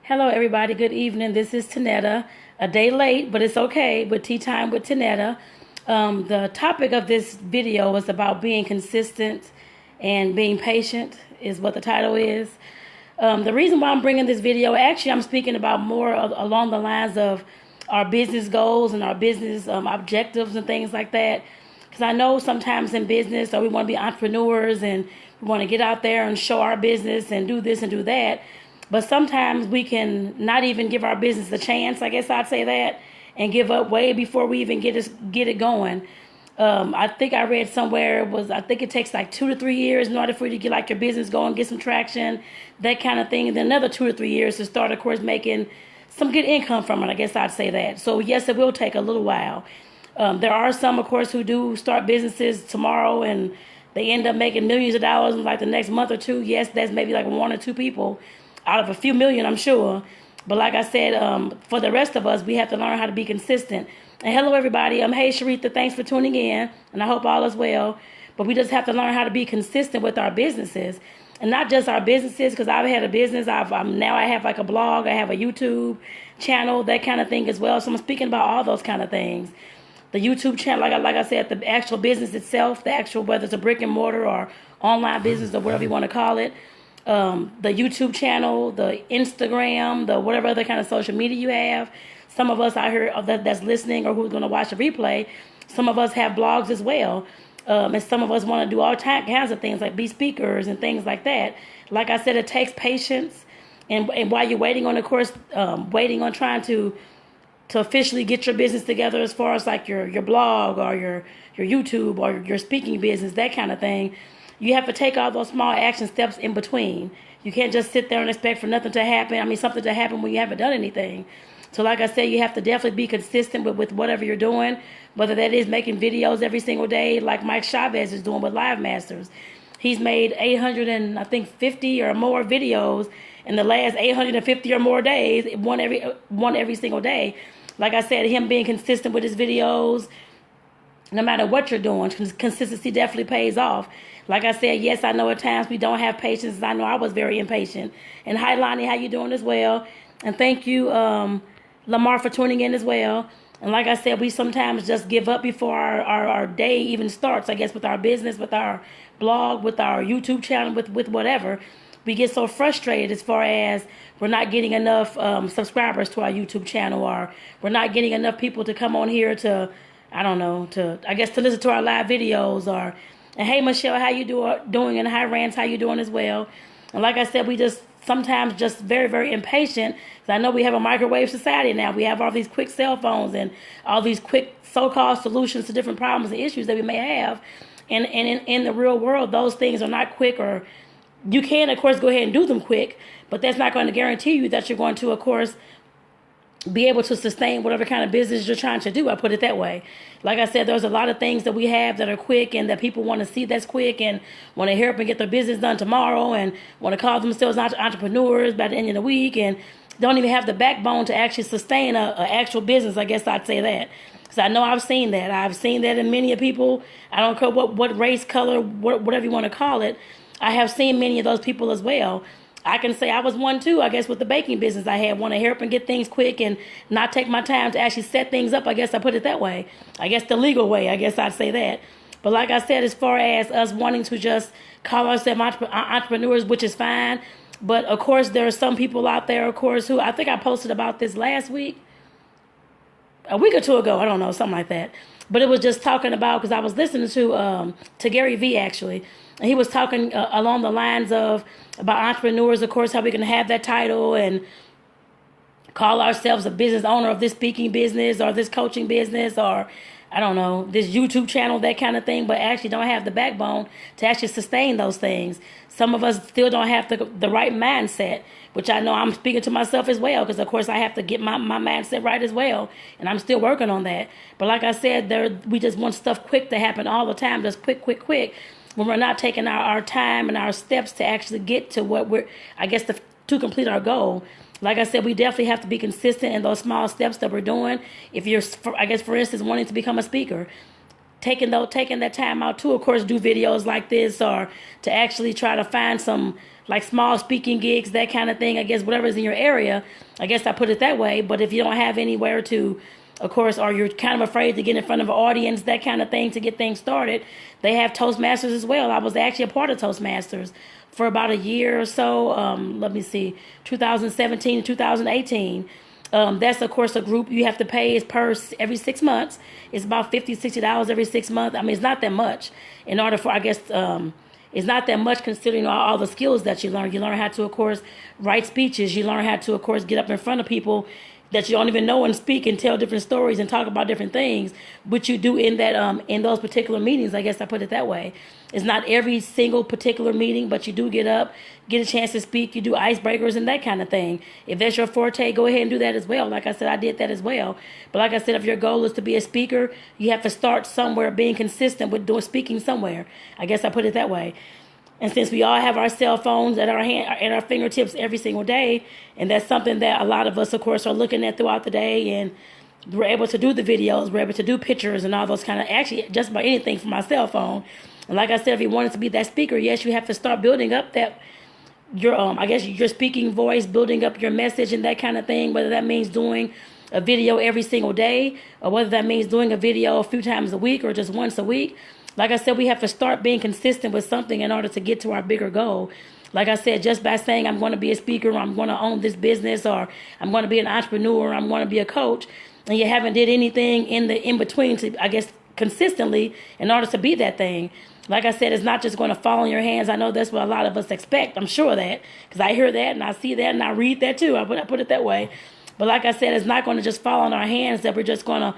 Hello, everybody. Good evening. This is Tonetta. A day late, but it's okay with Tea Time with Tonetta. The topic of this video is about being consistent and being patient is what the title is. The reason why I'm bringing this video, actually, I'm speaking about more along the lines of our business goals and our business objectives and things like that. Because I know sometimes in business, we want to be entrepreneurs and we want to get out there and show our business and do this and do that. But sometimes we can not even give our business a chance, I guess I'd say that, and give up way before we even get it going. I think I read somewhere I think it takes like 2 to 3 years in order for you to get like your business going, get some traction, that kind of thing. And then another 2 to 3 years to start, of course, making some good income from it. I guess I'd say that. So yes, it will take a little while. There are some, of course, who do start businesses tomorrow and they end up making millions of dollars in like the next month or two. Yes, that's maybe like 1 or 2 people out of a few million, I'm sure. But like I said, for the rest of us, we have to learn how to be consistent. And hello, everybody. Hey, Sharitha, thanks for tuning in. And I hope all is well. But we just have to learn how to be consistent with our businesses. And not just our businesses, because I've had a business. Now I have like a blog. I have a YouTube channel, that kind of thing as well. So I'm speaking about all those kind of things. The YouTube channel, like I said, the actual business itself, whether it's a brick and mortar or online business or whatever you want to call it. The YouTube channel, the Instagram, the whatever other kind of social media you have. Some of us out here that's listening or who's going to watch a replay, some of us have blogs as well. And some of us want to do all kinds of things like be speakers and things like that. Like I said, it takes patience. And while you're waiting on, of course, waiting on trying to officially get your business together as far as like your blog or your YouTube or your speaking business, that kind of thing, you have to take all those small action steps in between. You can't just sit there and expect for nothing to happen. Something to happen when you haven't done anything. So like I said, you have to definitely be consistent with whatever you're doing, whether that is making videos every single day like Mike Chavez is doing with Live Masters. He's made 850 or more videos in the last 850 or more days, one every single day. Like I said, him being consistent with his videos, no matter what you're doing, consistency definitely pays off. Like I said, yes, I know at times we don't have patience. I know I was very impatient. And hi, Lonnie, how you doing as well? And thank you, Lamar, for tuning in as well. And like I said, we sometimes just give up before our day even starts, I guess, with our business, with our blog, with our YouTube channel, with whatever. We get so frustrated as far as we're not getting enough subscribers to our YouTube channel, or we're not getting enough people to come on here to listen to our live videos. And hey, Michelle, how you doing? And hi, Rance, how you doing as well? And like I said, we just sometimes just very, very impatient. So I know we have a microwave society now. We have all these quick cell phones and all these quick so-called solutions to different problems and issues that we may have. And in the real world, those things are not quick, or you can, of course, go ahead and do them quick, but that's not going to guarantee you that you're going to, of course, be able to sustain whatever kind of business you're trying to do. I put it that way. Like I said, there's a lot of things that we have that are quick and that people want to see that's quick and want to hurry up and get their business done tomorrow and want to call themselves entrepreneurs by the end of the week and don't even have the backbone to actually sustain a actual business. I guess I'd say that. Because I know I've seen that. I've seen that in many of people. I don't care what race, color, whatever you want to call it. I have seen many of those people as well. I can say I was one too, I guess, with the baking business. I had want to hurry up and get things quick and not take my time to actually set things up. I guess I put it that way. I guess the legal way, I guess I'd say that. But like I said, as far as us wanting to just call ourselves entrepreneurs, which is fine. But of course, there are some people out there, of course, who I think I posted about this last week, a week or two ago. I don't know, something like that. But it was just talking about, because I was listening to Gary Vee, actually. And he was talking along the lines of about entrepreneurs, of course, how we can have that title and call ourselves a business owner of this speaking business or this coaching business or, I don't know, this YouTube channel, that kind of thing, but actually don't have the backbone to actually sustain those things. Some of us still don't have the right mindset, which I know I'm speaking to myself as well, because, of course, I have to get my mindset right as well, and I'm still working on that. But like I said, we just want stuff quick to happen all the time, just quick, when we're not taking our time and our steps to actually get to what to complete our goal. Like I said, we definitely have to be consistent in those small steps that we're doing. If you're, for instance, wanting to become a speaker, taking that time out to, of course, do videos like this, or to actually try to find some like small speaking gigs, that kind of thing. I guess whatever's in your area, I guess I put it that way. But if you don't have anywhere to, of course, or you're kind of afraid to get in front of an audience, that kind of thing, to get things started, they have Toastmasters as well. I was actually a part of Toastmasters for about a year or so. Let me see, 2017 to 2018. That's, of course, a group you have to pay is per every 6 months. It's about $50-$60 every 6 months. I mean, it's not that much in order for, I guess, it's not that much considering all the skills that you learn. You learn how to, of course, write speeches. You learn how to, of course, get up in front of people that you don't even know and speak and tell different stories and talk about different things, which you do in that in those particular meetings. I guess I put it that way. It's not every single particular meeting, but you do get up, get a chance to speak. You do icebreakers and that kind of thing. If that's your forte, go ahead and do that as well. Like I said, I did that as well. But like I said, if your goal is to be a speaker, you have to start somewhere, being consistent with doing speaking somewhere. I guess I put it that way. And since we all have our cell phones at our fingertips every single day, and that's something that a lot of us, of course, are looking at throughout the day, and we're able to do the videos, we're able to do pictures and all those kind of, actually just about anything from my cell phone. And like I said, if you wanted to be that speaker, yes, you have to start building up that I guess your speaking voice, building up your message and that kind of thing, whether that means doing a video every single day, or whether that means doing a video a few times a week or just once a week. Like I said, we have to start being consistent with something in order to get to our bigger goal. Like I said, just by saying I'm going to be a speaker, or I'm going to own this business, or I'm going to be an entrepreneur, or I'm going to be a coach, and you haven't did anything in between to, I guess, consistently in order to be that thing. Like I said, it's not just going to fall in your hands. I know that's what a lot of us expect. I'm sure of that, because I hear that and I see that and I read that too. I put it that way. But like I said, it's not going to just fall in our hands that we're just going to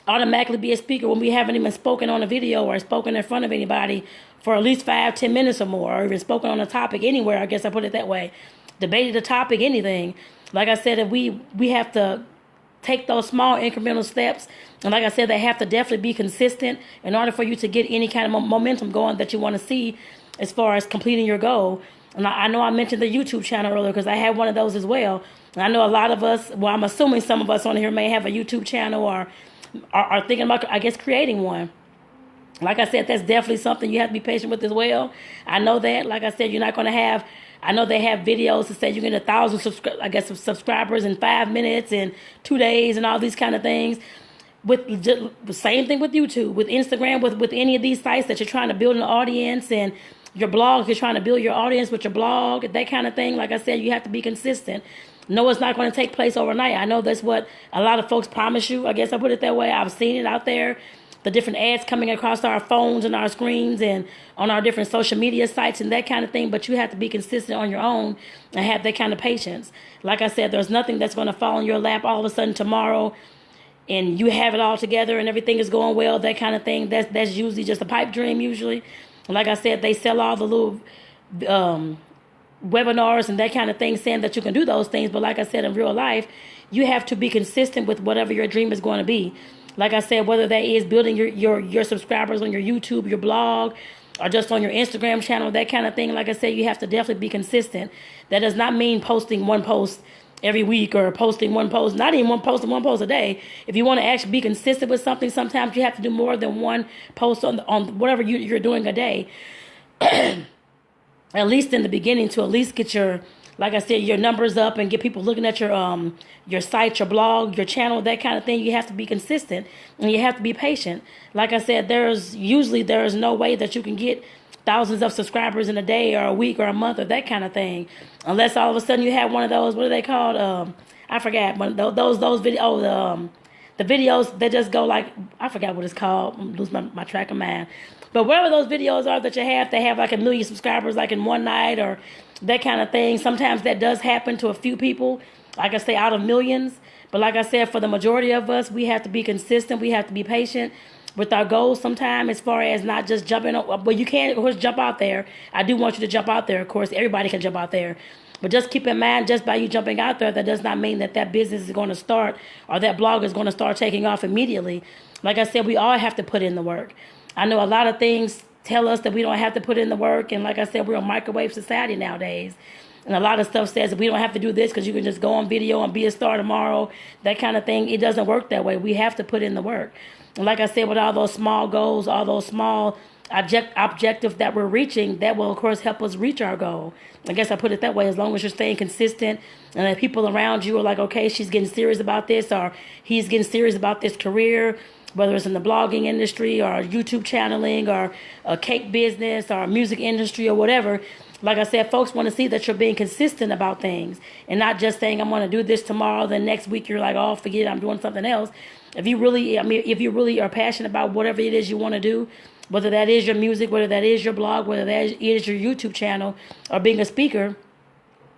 automatically be a speaker when we haven't even spoken on a video or spoken in front of anybody for at least 5-10 minutes or more, or even spoken on a topic anywhere. I guess I put it that way. Debated a topic, anything. Like I said, if we have to take those small incremental steps, and like I said, they have to definitely be consistent in order for you to get any kind of momentum going that you want to see as far as completing your goal. And I know I mentioned the YouTube channel earlier because I have one of those as well. And I know a lot of us, well, I'm assuming some of us on here may have a YouTube channel or are thinking about, I guess, creating one. Like I said, that's definitely something you have to be patient with as well. I know that. Like I said, you're not going to have, I know they have videos that say you get 1,000 subscribers in 5 minutes and 2 days and all these kind of things. With the same thing with YouTube, with Instagram, with any of these sites that you're trying to build an audience, and your blog, you're trying to build your audience with your blog, that kind of thing. Like I said, you have to be consistent. No, it's not going to take place overnight. I know that's what a lot of folks promise you. I guess I put it that way. I've seen it out there. The different ads coming across our phones and our screens and on our different social media sites and that kind of thing. But you have to be consistent on your own and have that kind of patience. Like I said, there's nothing that's going to fall in your lap all of a sudden tomorrow and you have it all together and everything is going well, that kind of thing. That's usually just a pipe dream usually. Like I said, they sell all the little webinars and that kind of thing saying that you can do those things. But like I said, in real life, you have to be consistent with whatever your dream is going to be. Like I said, whether that is building your subscribers on your YouTube, your blog, or just on your Instagram channel, that kind of thing. Like I said, you have to definitely be consistent. That does not mean posting one post every week or posting one post, not even one post a day. If you want to actually be consistent with something, sometimes you have to do more than one post on whatever you're doing a day. At least in the beginning, to at least get your, like I said, your numbers up and get people looking at your site, your blog, your channel, that kind of thing. You have to be consistent and you have to be patient. Like I said, there's no way that you can get thousands of subscribers in a day or a week or a month or that kind of thing, unless all of a sudden you have one of those, what are they called? I forgot. Those videos, the videos that just go like, I forgot what it's called. I'm losing my track of mind. But whatever those videos are that you have, they have like 1 million subscribers like in one night or that kind of thing. Sometimes that does happen to a few people, like I say, out of millions. But like I said, for the majority of us, we have to be consistent. We have to be patient with our goals sometimes, as far as not just jumping up. Well, you can, of course, jump out there. I do want you to jump out there. Of course, everybody can jump out there. But just keep in mind, just by you jumping out there, that does not mean that business is going to start or that blog is going to start taking off immediately. Like I said, we all have to put in the work. I know a lot of things tell us that we don't have to put in the work. And like I said, we're a microwave society nowadays. And a lot of stuff says that we don't have to do this because you can just go on video and be a star tomorrow, that kind of thing. It doesn't work that way. We have to put in the work. And like I said, with all those small goals, all those small objectives that we're reaching, that will, of course, help us reach our goal. I guess I put it that way. As long as you're staying consistent and that people around you are like, okay, she's getting serious about this, or he's getting serious about this career, whether it's in the blogging industry or YouTube channeling or a cake business or music industry or whatever. Like I said, folks want to see that you're being consistent about things and not just saying, I'm going to do this tomorrow. Then next week you're like, oh, forget it, I'm doing something else. If you really are passionate about whatever it is you want to do, whether that is your music, whether that is your blog, whether that is your YouTube channel or being a speaker,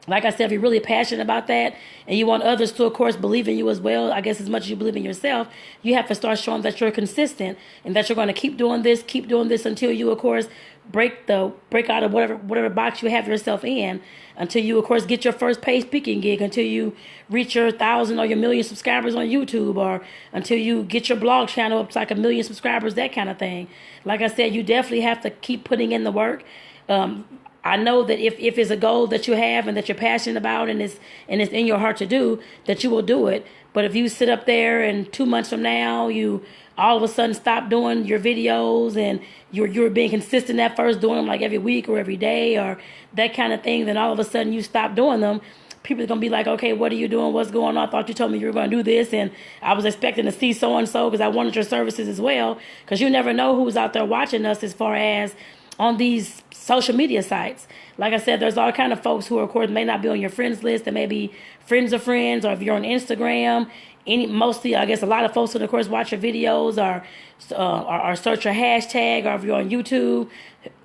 like I said, if you're really passionate about that and you want others to, of course, believe in you as well, I guess as much as you believe in yourself, you have to start showing that you're consistent and that you're going to keep doing this until you, of course, break out of whatever box you have yourself in, until you, of course, get your first paid speaking gig, until you reach your 1,000 or your 1,000,000 subscribers on YouTube, or until you get your blog channel up to like 1,000,000 subscribers, that kind of thing. Like I said, you definitely have to keep putting in the work. I know that if it's a goal that you have and that you're passionate about and it's in your heart to do, that you will do it. But if you sit up there and 2 months from now, you all of a sudden stop doing your videos and you're being consistent at first, doing them like every week or every day or that kind of thing, then all of a sudden you stop doing them, people are going to be like, okay, what are you doing? What's going on? I thought you told me you were going to do this, and I was expecting to see so-and-so because I wanted your services as well, because you never know who's out there watching us as far as on these social media sites. Like I said, there's all kind of folks who, of course, may not be on your friends list. They may be friends of friends, or if you're on Instagram, mostly, I guess, a lot of folks would, of course, watch your videos or search your hashtag, or if you're on YouTube,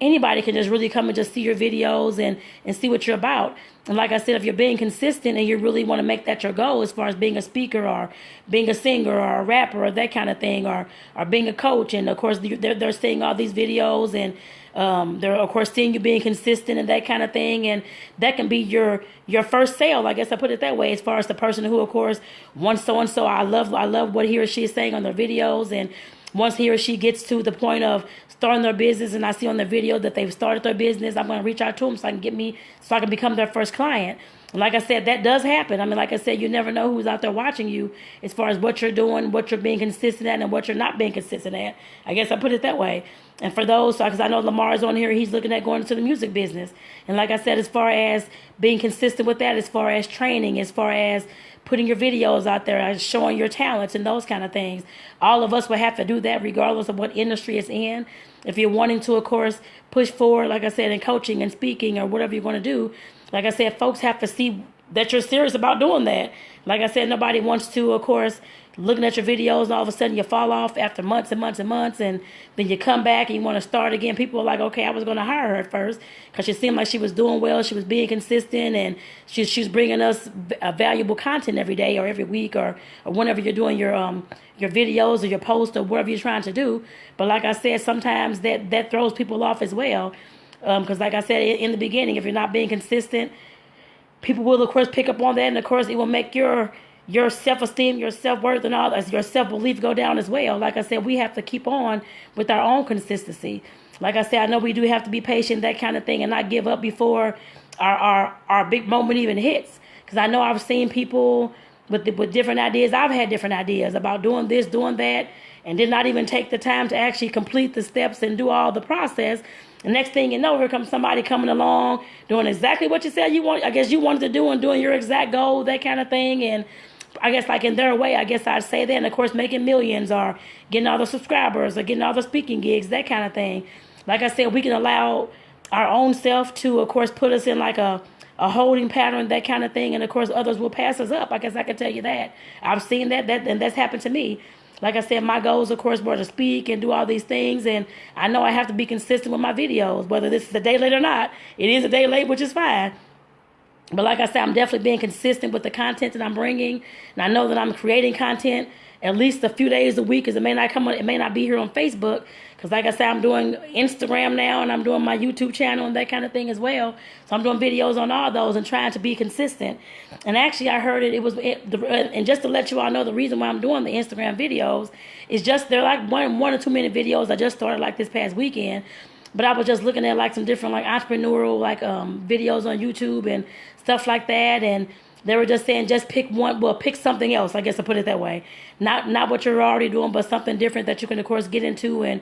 anybody can just really come and just see your videos and see what you're about. And like I said, if you're being consistent and you really want to make that your goal as far as being a speaker or being a singer or a rapper or that kind of thing, or being a coach, and of course they're seeing all these videos and they're, of course, seeing you being consistent and that kind of thing, and that can be your first sale. I guess I put it that way, as far as the person who, of course, wants so-and-so. I love what he or she is saying on their videos, and once he or she gets to the point of starting their business and I see on their video that they've started their business, I'm going to reach out to them so I can become their first client. And like I said, that does happen. I mean, like I said, you never know who's out there watching you as far as what you're doing, what you're being consistent at, and what you're not being consistent at. I guess I put it that way. And for those, because I know Lamar's on here, he's looking at going into the music business. And like I said, as far as being consistent with that, as far as training, as far as putting your videos out there, showing your talents and those kind of things, all of us will have to do that regardless of what industry it's in. If you're wanting to, of course, push forward, like I said, in coaching and speaking or whatever you're going to do, like I said, folks have to see that you're serious about doing that. Like I said, nobody wants to, of course, looking at your videos and all of a sudden you fall off after months and months and months, and then you come back and you want to start again. People are like, okay, I was going to hire her at first because she seemed like she was doing well, she was being consistent, and she's bringing us valuable content every day or every week or whenever you're doing your videos or your posts or whatever you're trying to do. But like I said, sometimes that throws people off as well, because like I said in the beginning, if you're not being consistent, people will, of course, pick up on that, and of course it will make your self-esteem, your self-worth, and all that, your self-belief go down as well. Like I said, we have to keep on with our own consistency. Like I said, I know we do have to be patient, that kind of thing, and not give up before our big moment even hits. Because I know I've seen people with different ideas. I've had different ideas about doing this, doing that, and did not even take the time to actually complete the steps and do all the process. The next thing you know, here comes somebody coming along, doing exactly what you said you wanted to do, and doing your exact goal, that kind of thing. And I guess like in their way, I guess I'd say that, and of course making millions or getting all the subscribers or getting all the speaking gigs, that kind of thing. Like I said, we can allow our own self to, of course, put us in like a holding pattern, that kind of thing, and of course others will pass us up. I guess I can tell you that. I've seen that and that's happened to me. Like I said, my goals, of course, were to speak and do all these things, and I know I have to be consistent with my videos, whether this is a day late or not. It is a day late, which is fine. But like I said, I'm definitely being consistent with the content that I'm bringing, and I know that I'm creating content at least a few days a week, because it may not be here on Facebook, because like I said, I'm doing Instagram now, and I'm doing my YouTube channel and that kind of thing as well. So I'm doing videos on all those and trying to be consistent. And actually, I heard and just to let you all know, the reason why I'm doing the Instagram videos is just they're like 1 or 2 minute videos I just started like this past weekend. but I was just looking at like some different like entrepreneurial like videos on YouTube and stuff like that, and they were just saying just pick one, well, pick something else, I guess, to put it that way. Not what you're already doing, but something different that you can of course get into and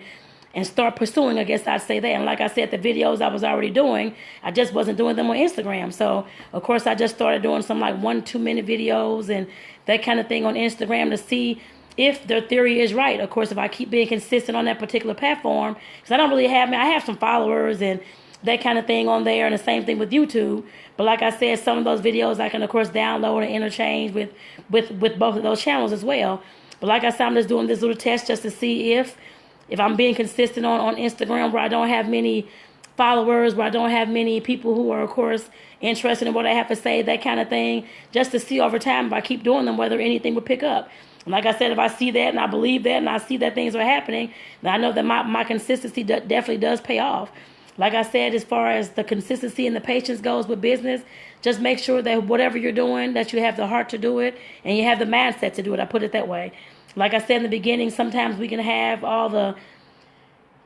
start pursuing, I guess I'd say that. And like I said, the videos I was already doing, I just wasn't doing them on Instagram. So, of course, I just started doing some like 1-2 minute videos and that kind of thing on Instagram to see if their theory is right. Of course, if I keep being consistent on that particular platform, because I don't really have, I have some followers and that kind of thing on there, and the same thing with YouTube. But like I said, some of those videos I can, of course, download and interchange with both of those channels as well. But like I said, I'm just doing this little test just to see if I'm being consistent on Instagram, where I don't have many followers, where I don't have many people who are, of course, interested in what I have to say, that kind of thing, just to see over time if I keep doing them, whether anything would pick up. And like I said, if I see that and I believe that and I see that things are happening, then I know that my consistency definitely does pay off. Like I said, as far as the consistency and the patience goes with business, just make sure that whatever you're doing, that you have the heart to do it and you have the mindset to do it. I put it that way. Like I said in the beginning, sometimes we can have all the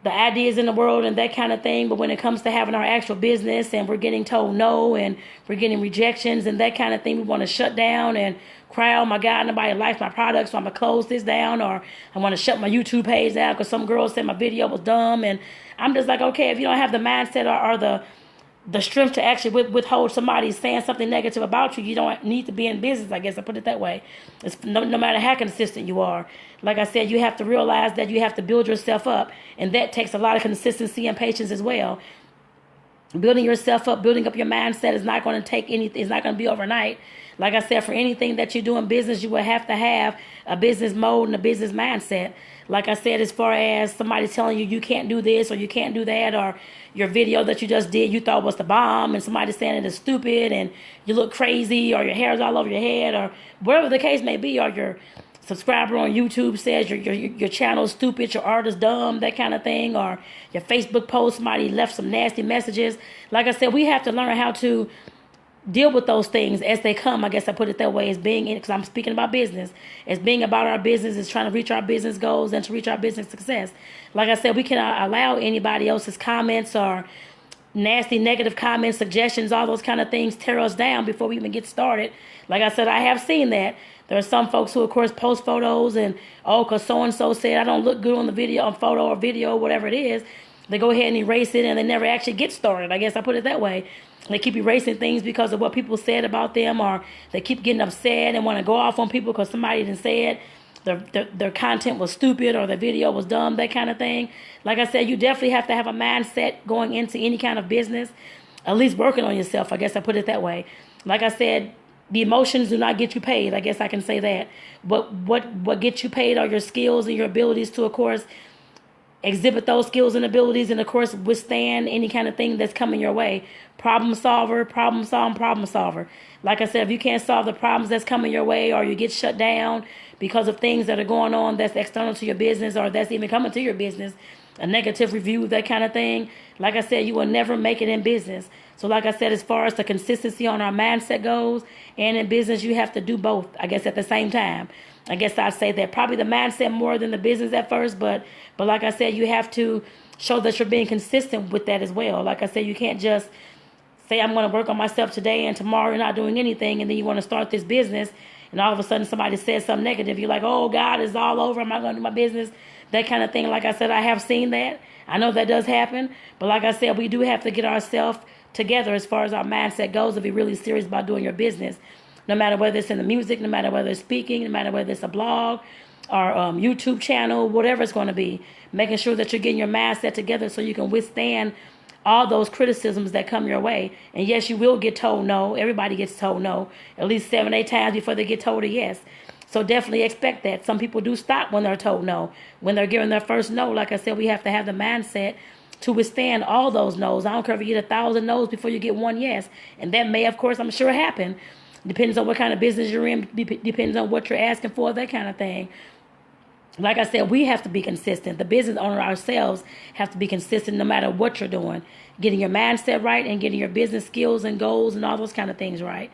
ideas in the world and that kind of thing, but when it comes to having our actual business and we're getting told no and we're getting rejections and that kind of thing, we want to shut down and cry, oh my God, nobody likes my product, so I'm going to close this down, or I want to shut my YouTube page down because some girl said my video was dumb. And I'm just like, okay, if you don't have the mindset or the strength to actually withhold somebody saying something negative about you, you don't need to be in business, I guess I put it that way. It's no matter how consistent you are. Like I said, you have to realize that you have to build yourself up, and that takes a lot of consistency and patience as well. Building yourself up, building up your mindset is not going to take anything. It's not going to be overnight. Like I said, for anything that you do in business, you will have to have a business mode and a business mindset. Like I said, as far as somebody telling you you can't do this or you can't do that, or your video that you just did you thought was the bomb and somebody saying it is stupid and you look crazy, or your hair's all over your head, or whatever the case may be, or your subscriber on YouTube says your channel's stupid, your art is dumb, that kind of thing, or your Facebook post, somebody left some nasty messages. Like I said, we have to learn how to deal with those things as they come. I guess I put it that way, as being in, because I'm speaking about business, as being about our business, is trying to reach our business goals and to reach our business success. Like I said, we cannot allow anybody else's comments or nasty negative comments, suggestions, all those kind of things tear us down before we even get started. Like I said, I have seen that. There are some folks who, of course, post photos and, oh, because so-and-so said I don't look good on the video, on photo or video, whatever it is. They go ahead and erase it, and they never actually get started. I guess I put it that way. They keep erasing things because of what people said about them, or they keep getting upset and want to go off on people because somebody didn't say it. Their content was stupid or their video was dumb, that kind of thing. Like I said, you definitely have to have a mindset going into any kind of business, at least working on yourself. I guess I put it that way. Like I said, the emotions do not get you paid. I guess I can say that. But what gets you paid are your skills and your abilities to, of course, exhibit those skills and abilities, and of course withstand any kind of thing that's coming your way. Problem solver. Like I said, if you can't solve the problems that's coming your way, or you get shut down because of things that are going on that's external to your business, or that's even coming to your business, a negative review, that kind of thing, like I said, you will never make it in business. So like I said, as far as the consistency on our mindset goes, and in business, you have to do both, I guess, at the same time. I guess I'd say that probably the mindset more than the business at first, but like I said, you have to show that you're being consistent with that as well. Like I said, you can't just say, I'm going to work on myself today, and tomorrow you're not doing anything, and then you want to start this business, and all of a sudden somebody says something negative. You're like, oh, God, it's all over. I'm not going to do my business, that kind of thing. Like I said, I have seen that. I know that does happen. But like I said, we do have to get ourselves together as far as our mindset goes to be really serious about doing your business. No matter whether it's in the music, no matter whether it's speaking, no matter whether it's a blog or YouTube channel, whatever it's going to be, making sure that you're getting your mindset together so you can withstand all those criticisms that come your way. And yes, you will get told no. Everybody gets told no at least 7-8 times before they get told a yes. So definitely expect that. Some people do stop when they're told no. When they're given their first no, like I said, we have to have the mindset to withstand all those no's. I don't care if you get 1,000 no's before you get one yes. And that may, of course, I'm sure happen. Depends on what kind of business you're in. Depends on what you're asking for, that kind of thing. Like I said, we have to be consistent. The business owner ourselves have to be consistent no matter what you're doing. Getting your mindset right and getting your business skills and goals and all those kind of things right.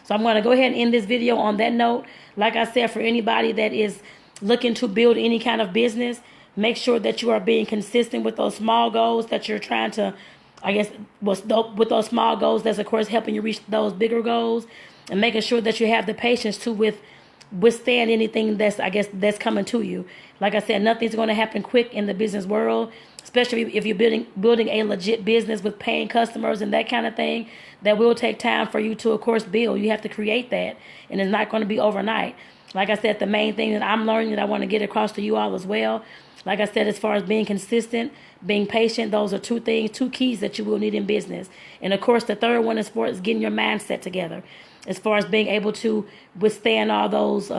So I'm going to go ahead and end this video on that note. Like I said, for anybody that is looking to build any kind of business, Make sure that you are being consistent with those small goals that you're trying to, I guess, with those small goals, that's of course helping you reach those bigger goals, and making sure that you have the patience to withstand anything that's, I guess, that's coming to you. Like I said, nothing's going to happen quick in the business world, especially if you're building a legit business with paying customers and that kind of thing. That will take time for you to, of course, build. You have to create that, and it's not going to be overnight. Like I said, the main thing that I'm learning that I want to get across to you all as well, like I said, as far as being consistent, being patient, those are two keys that you will need in business. And of course, the third one is getting your mindset together, as far as being able to withstand all those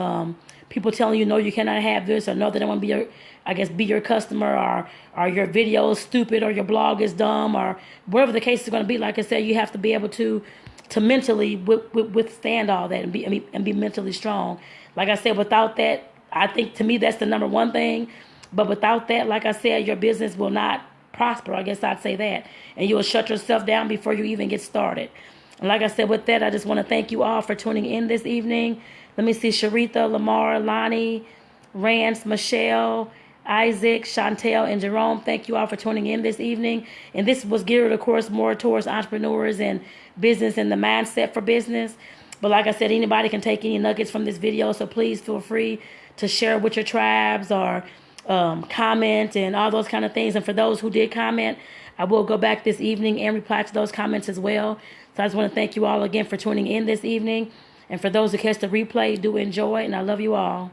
people telling you, no, you cannot have this, or no, they don't want to be your customer, or your video is stupid, or your blog is dumb, or whatever the case is going to be. Like I said, you have to be able to mentally withstand all that and be mentally strong. Like I said, without that, I think to me that's the number one thing. But without that, like I said, your business will not prosper. I guess I'd say that. And you will shut yourself down before you even get started. And like I said, with that, I just want to thank you all for tuning in this evening. Let me see, Sharitha, Lamar, Lonnie, Rance, Michelle, Isaac, Chantel, and Jerome. Thank you all for tuning in this evening. And this was geared, of course, more towards entrepreneurs and business and the mindset for business. But like I said, anybody can take any nuggets from this video. So please feel free to share with your tribes, or comment and all those kind of things. And for those who did comment, I will go back this evening and reply to those comments as well. So I just want to thank you all again for tuning in this evening. And for those who catch the replay, do enjoy, and I love you all.